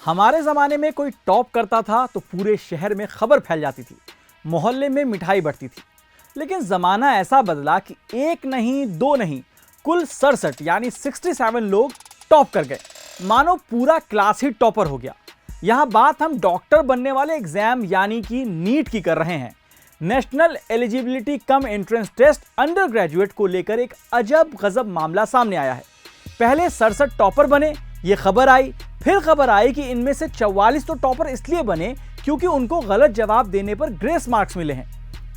हमारे ज़माने में कोई टॉप करता था तो पूरे शहर में खबर फैल जाती थी, मोहल्ले में मिठाई बढ़ती थी। लेकिन ज़माना ऐसा बदला कि एक नहीं दो नहीं, कुल 67 यानी 67 लोग टॉप कर गए। मानो पूरा क्लास ही टॉपर हो गया। यहाँ बात हम डॉक्टर बनने वाले एग्जाम यानी कि नीट की कर रहे हैं। National eligibility cum entrance test undergraduate को लेकर एक अजब गजब मामला सामने आया है। पहले 67 टॉपर बने, ये खबर आई। फिर खबर आई कि इनमें से 44 तो टॉपर इसलिए बने क्योंकि उनको गलत जवाब देने पर ग्रेस मार्क्स मिले हैं।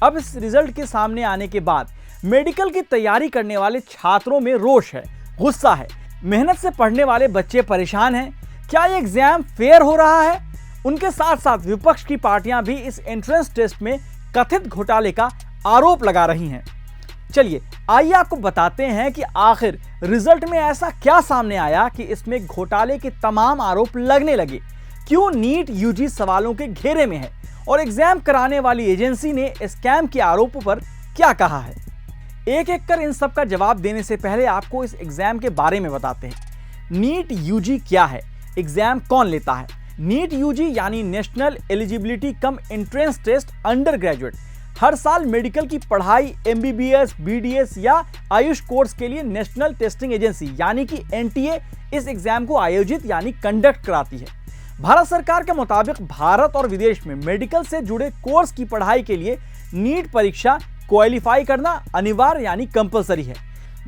अब इस रिजल्ट के सामने आने के बाद मेडिकल की तैयारी करने वाले छात्रों में रोष है, गुस्सा है। मेहनत से पढ़ने वाले बच्चे परेशान हैं। क्या ये एग्जाम फेयर हो रहा है? उनके साथ साथ विपक्ष की पार्टियां भी इस एंट्रेंस टेस्ट में कथित घोटाले का आरोप लगा रही हैं। चलिए आइए आपको बताते हैं कि आखिर रिजल्ट में ऐसा क्या सामने आया कि इसमें घोटाले के तमाम आरोप लगने लगे। क्यों नीट यूजी सवालों के घेरे में है और एग्जाम कराने वाली एजेंसी ने स्कैम के आरोपों पर क्या कहा है। एक एक कर इन सब का जवाब देने से पहले आपको इस एग्जाम के बारे में बताते हैं। नीट यूजी क्या है, एग्जाम कौन लेता है? नीट यूजी यानी national eligibility cum entrance test undergraduate हर साल मेडिकल की पढ़ाई एमबीबीएस, बीडीएस या आयुष कोर्स के लिए नेशनल टेस्टिंग एजेंसी यानी कि एनटीए इस एग्जाम को आयोजित यानी कंडक्ट कराती है। भारत सरकार के मुताबिक भारत और विदेश में मेडिकल से जुड़े कोर्स की पढ़ाई के लिए नीट परीक्षा क्वालिफाई करना अनिवार्य यानी कंपलसरी है।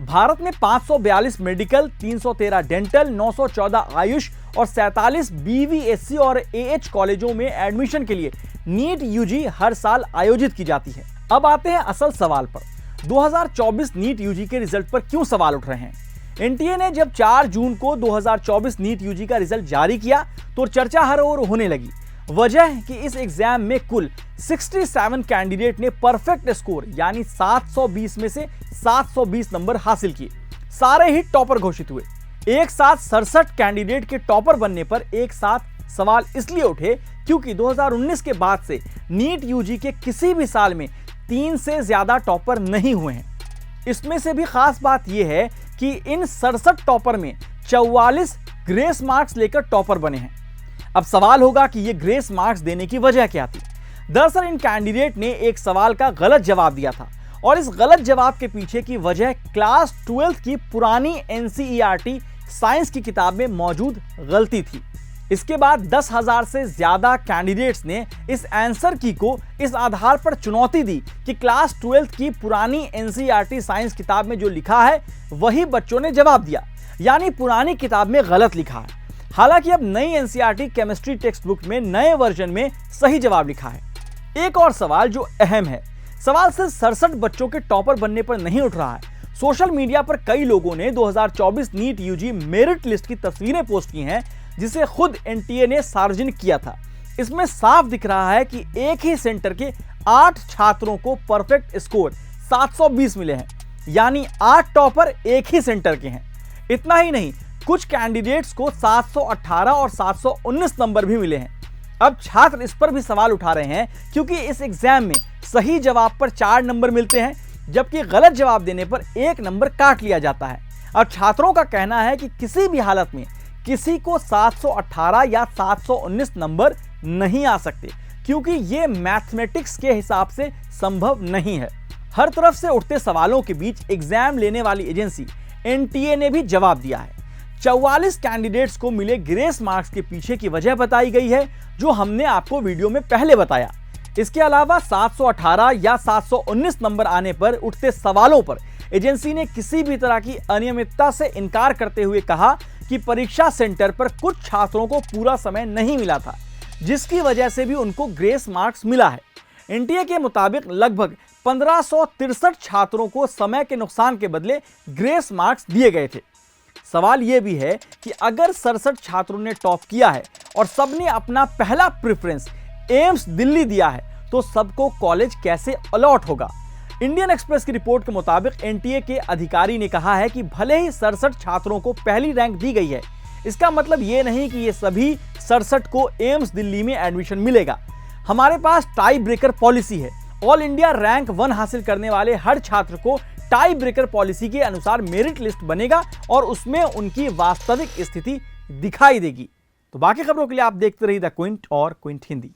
भारत में 542 मेडिकल, 313 डेंटल, 914 आयुष और 47 बीवीएससी और एएच कॉलेजों में एडमिशन के लिए नीट यूजी हर साल आयोजित की जाती है। अब आते हैं असल सवाल पर। 2024 नीट यूजी के रिजल्ट पर क्यों सवाल उठ रहे हैं? एनटीए ने जब 4 जून को 2024 नीट यूजी का रिजल्ट जारी किया तो चर्चा हर ओर होने लगी। वजह कि इस एग्जाम में कुल 67 कैंडिडेट ने परफेक्ट स्कोर यानी 720 में से 720 नंबर हासिल किए। सारे ही टॉपर घोषित हुए। एक साथ 67 कैंडिडेट के टॉपर बनने पर एक साथ सवाल इसलिए उठे क्योंकि 2019 के बाद से नीट यूजी के किसी भी साल में 3 से ज्यादा टॉपर नहीं हुए हैं। इसमें से भी खास बात यह है कि इन 67 टॉपर में 44 ग्रेस मार्क्स लेकर टॉपर बने हैं। अब सवाल होगा कि ये ग्रेस मार्क्स देने की वजह क्या थी? दरअसल इन कैंडिडेट ने एक सवाल का गलत जवाब दिया था और इस गलत जवाब के पीछे की वजह क्लास 12 की पुरानी एनसीईआरटी साइंस की किताब में मौजूद गलती थी। इसके बाद 10,000 से ज्यादा कैंडिडेट्स ने इस आंसर की को इस आधार पर चुनौती दी कि क्लास 12 की पुरानी एनसीईआरटी साइंस किताब में जो लिखा है वही बच्चों ने जवाब दिया, यानी पुरानी किताब में गलत लिखा है। हालांकि अब नई एनसीईआरटी केमिस्ट्री टेक्स्ट बुक में नए वर्जन में सही जवाब लिखा है। एक और सवाल जो अहम है, सवाल सिर्फ 67 बच्चों के टॉपर बनने पर नहीं उठ रहा है। सोशल मीडिया पर कई लोगों ने 2024 नीट यूजी मेरिट लिस्ट की तस्वीरें पोस्ट की हैं जिसे खुद एनटीए ने सार्वजनिक किया था। इसमें साफ दिख रहा है कि एक ही सेंटर के 8 छात्रों को परफेक्ट स्कोर 720 मिले हैं, यानी 8 टॉपर एक ही सेंटर के हैं। इतना ही नहीं, कुछ कैंडिडेट्स को 718 और 719 नंबर भी मिले हैं। अब छात्र इस पर भी सवाल उठा रहे हैं क्योंकि इस एग्जाम में सही जवाब पर 4 नंबर मिलते हैं जबकि गलत जवाब देने पर 1 नंबर काट लिया जाता है। अब छात्रों का कहना है कि किसी भी हालत में किसी को 718 या 719 नंबर नहीं आ सकते क्योंकि ये मैथमेटिक्स के हिसाब से संभव नहीं है। हर तरफ से उठते सवालों के बीच एग्जाम लेने वाली एजेंसी एनटीए ने भी जवाब दिया है। 44 कैंडिडेट्स को मिले ग्रेस मार्क्स के पीछे की वजह बताई गई है जो हमने आपको वीडियो में पहले बताया। इसके अलावा 718 या 719 नंबर आने पर उठते सवालों पर एजेंसी ने किसी भी तरह की अनियमितता से इनकार करते हुए कहा कि परीक्षा सेंटर पर कुछ छात्रों को पूरा समय नहीं मिला था जिसकी वजह से भी उनको ग्रेस मार्क्स मिला है। एनटीए के मुताबिक लगभग 1563 छात्रों को समय के नुकसान के बदले ग्रेस मार्क्स दिए गए थे। सवाल यह भी है कि अगर 67 छात्रों ने टॉप किया है और सबने अपना पहला प्रेफरेंस एम्स दिल्ली दिया है तो सबको कॉलेज कैसे अलॉट होगा? इंडियन एक्सप्रेस की रिपोर्ट के मुताबिक एनटीए के अधिकारी ने कहा है कि भले ही 67 छात्रों को पहली रैंक दी गई है, इसका मतलब ये नहीं कि ये सभी 67 को एम्स दिल्ली में एडमिशन मिलेगा। हमारे पास टाई ब्रेकर पॉलिसी है। ऑल इंडिया रैंक 1 हासिल करने वाले हर छात्र को टाई ब्रेकर पॉलिसी के अनुसार मेरिट लिस्ट बनेगा और उसमें उनकी वास्तविक स्थिति दिखाई देगी। तो बाकी खबरों के लिए आप देखते रहिए द क्विंट और क्विंट हिंदी।